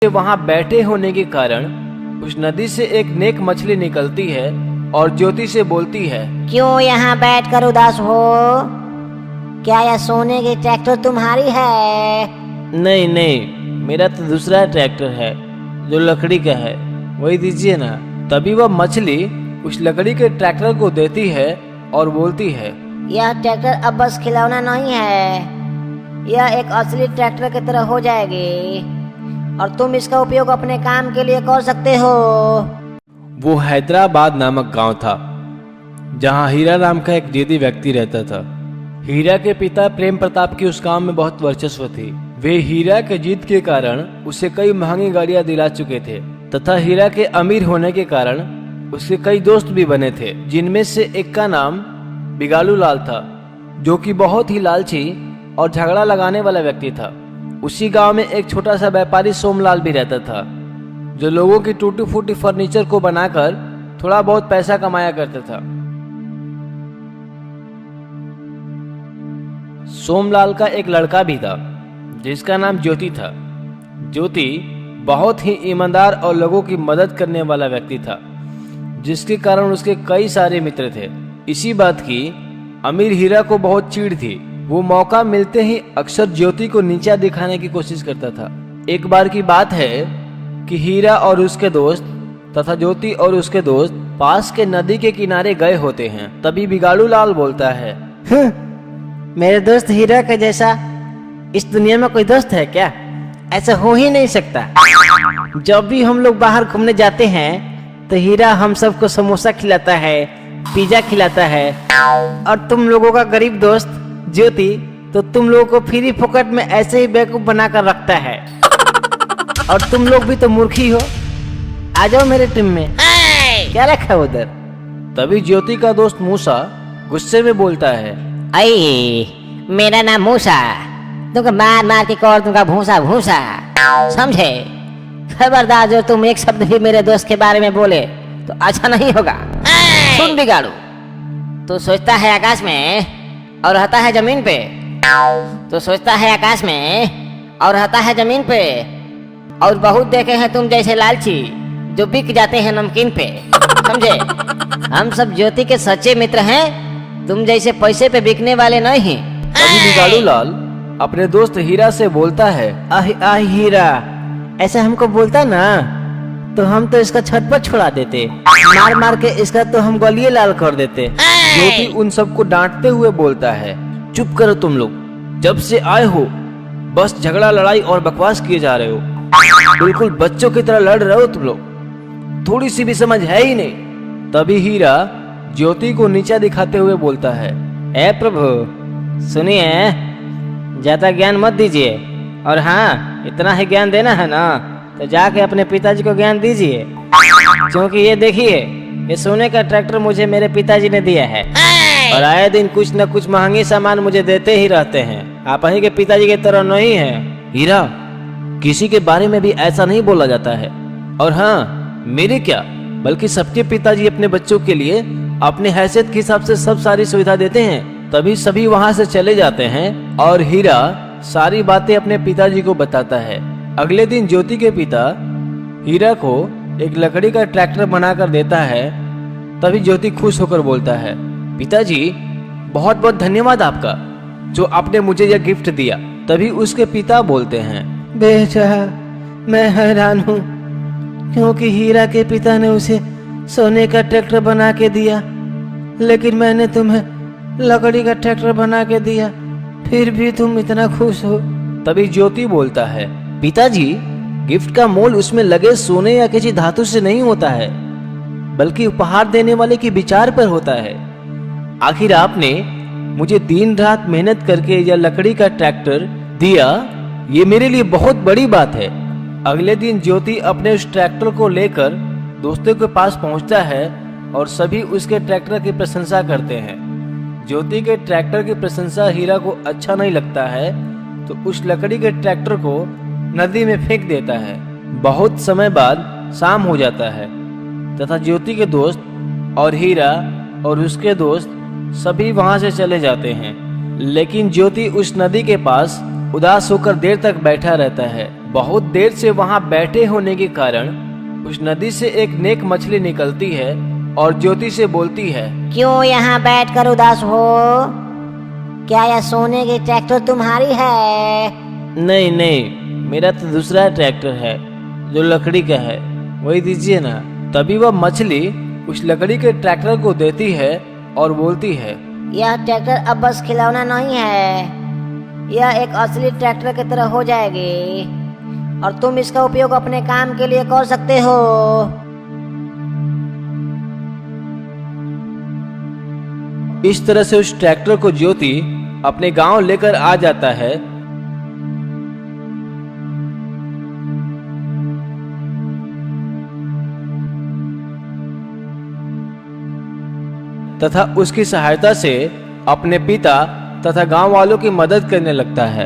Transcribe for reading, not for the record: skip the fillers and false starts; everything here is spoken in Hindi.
वहां बैठे होने के कारण उस नदी से एक नेक मछली निकलती है और ज्योति से बोलती है, क्यों यहाँ बैठकर उदास हो? क्या यह सोने की ट्रैक्टर तुम्हारी है? नहीं नहीं, मेरा तो दूसरा ट्रैक्टर है जो लकड़ी का है, वही दीजिए ना। तभी वह मछली उस लकड़ी के ट्रैक्टर को देती है और बोलती है, यह ट्रैक्टर अब बस खिलौना नहीं है, यह एक असली ट्रैक्टर की तरह हो जाएगी और तुम इसका उपयोग अपने काम के लिए कर सकते हो। वो हैदराबाद नामक गांव था जहां हीरा नाम का एक जिद्दी व्यक्ति रहता था। हीरा के पिता प्रेम प्रताप की उस गांव में बहुत वर्चस्व थी। वे हीरा के जिद के कारण उसे कई महंगी गाड़ियां दिला चुके थे तथा हीरा के अमीर होने के कारण उसके कई दोस्त भी बने थे, जिनमें से एक का नाम बिगालू लाल था, जो कि बहुत ही लालची और झगड़ा लगाने वाला व्यक्ति था। उसी गांव में एक छोटा सा व्यापारी सोमलाल भी रहता था, जो लोगों की टूटी फूटी फर्नीचर को बनाकर थोड़ा बहुत पैसा कमाया करता था। सोमलाल का एक लड़का भी था जिसका नाम ज्योति था। ज्योति बहुत ही ईमानदार और लोगों की मदद करने वाला व्यक्ति था, जिसके कारण उसके कई सारे मित्र थे। इसी बात की अमीर हीरा को बहुत चिढ़ थी। वो मौका मिलते ही अक्सर ज्योति को नीचा दिखाने की कोशिश करता था। एक बार की बात है कि हीरा और उसके दोस्त तथा ज्योति और उसके दोस्त पास के नदी के किनारे गए होते हैं। तभी बिगाड़ू लाल बोलता है, मेरे दोस्त हीरा के जैसा इस दुनिया में कोई दोस्त है क्या? ऐसा हो ही नहीं सकता। जब भी हम लोग बाहर घूमने जाते हैं तो हीरा हम सबको समोसा खिलाता है, पिज्जा खिलाता है, और तुम लोगों का गरीब दोस्त ज्योति तो तुम लोगों को फ्री फोकट में ऐसे ही बेवकूफ बनाकर रखता है। और तुम लोग भी तो मूर्खी हो। आ जाओ मेरे टीम में। क्या रखा उधर? तभी ज्योति का दोस्त मूसा गुस्से में बोलता है, अरे मेरा नाम मूसा, तुमको मार मार के कर दूंगा भूसा भूसा, समझे? खबरदार जो तुम एक शब्द भी मेरे दोस्त के बारे में बोले तो अच्छा नहीं होगा। सुन बिगाड़ू, तू सोचता है आकाश में और रहता है जमीन पे। तो सोचता है आकाश में और रहता है जमीन पे। और बहुत देखे हैं तुम जैसे लालची जो बिक जाते हैं नमकीन पे, समझे? हम सब ज्योति के सच्चे मित्र हैं, तुम जैसे पैसे पे बिकने वाले नहीं। तभी बिगाड़ू लाल अपने दोस्त हीरा से बोलता है, आह हीरा, ऐसा हमको बोलता ना तो हम तो इसका छत पर छुड़ा देते, मार मार के इसका तो हम गलिये लाल कर देते। ज्योति उन सबको डांटते हुए बोलता है, चुप करो तुम लोग, जब से आए हो बस झगड़ा लड़ाई और बकवास किए जा रहे हो। बिल्कुल बच्चों की तरह लड़ रहे हो तुम लोग, थोड़ी सी भी समझ है ही नहीं। तभी हीरा ज्योति को नीचा दिखाते हुए बोलता है, ए प्रभु सुनिए, ज्यादा ज्ञान मत दीजिए, और हाँ इतना ही ज्ञान देना है ना तो जाके अपने पिताजी को ज्ञान दीजिए, क्योंकि ये देखिए ये सोने का ट्रैक्टर मुझे मेरे पिताजी ने दिया है और आए दिन कुछ न कुछ महंगे सामान मुझे देते ही रहते हैं। आप ही के पिताजी की तरह नहीं है। हीरा, किसी के बारे में भी ऐसा नहीं बोला जाता है। और हाँ, मेरे क्या बल्कि सबके पिताजी अपने बच्चों के लिए अपने हैसियत के हिसाब से सब सारी सुविधा देते हैं। तभी सभी वहां से चले जाते हैं और हीरा सारी बातें अपने पिताजी को बताता है। अगले दिन ज्योति के पिता हीरा को एक लकड़ी का ट्रैक्टर बनाकर देता है। तभी ज्योति खुश होकर बोलता है, पिताजी बहुत बहुत धन्यवाद आपका जो आपने मुझे यह गिफ्ट दिया। तभी उसके पिता बोलते हैं, बेटा मैं हैरान हूँ, क्योंकि हीरा के पिता ने उसे सोने का ट्रैक्टर बना के दिया, लेकिन मैंने तुम्हें लकड़ी का ट्रैक्टर बना के दिया, फिर भी तुम इतना खुश हो। तभी ज्योति बोलता है, पिताजी गिफ्ट का मोल उसमें लगे सोने या किसी धातु से नहीं होता है, बल्कि उपहार देने वाले के विचार पर होता है। आखिर आपने मुझे दिन रात मेहनत करके यह लकड़ी का ट्रैक्टर दिया, ये मेरे लिए बहुत बड़ी बात है। अगले दिन ज्योति अपने उस ट्रैक्टर को लेकर दोस्तों के पास पहुंचता है और सभी उसके ट्रैक्टर की प्रशंसा करते हैं। ज्योति के ट्रैक्टर की प्रशंसा हीरा को अच्छा नहीं लगता है, तो उस लकड़ी के ट्रैक्टर को नदी में फेंक देता है। बहुत समय बाद शाम हो जाता है तथा ज्योति के दोस्त और हीरा और उसके दोस्त सभी वहां से चले जाते हैं, लेकिन ज्योति उस नदी के पास उदास होकर देर तक बैठा रहता है। बहुत देर से वहां बैठे होने के कारण उस नदी से एक नेक मछली निकलती है और ज्योति से बोलती है, क्यों यहाँ बैठकर उदास हो? क्या यह सोने की ट्रैक्टर तुम्हारी है? नहीं नहीं, मेरा तो दूसरा ट्रैक्टर है जो लकड़ी का है, वही दीजिए ना। तभी वह मछली उस लकड़ी के ट्रैक्टर को देती है और बोलती है, यह ट्रैक्टर अब बस खिलौना नहीं है, यह एक असली ट्रैक्टर की तरह हो जाएगी और तुम इसका उपयोग अपने काम के लिए कर सकते हो। इस तरह से उस ट्रैक्टर को ज्योति अपने गांव लेकर आ जाता है। तथा उसकी सहायता से अपने पिता तथा गांव वालों की मदद करने लगता है।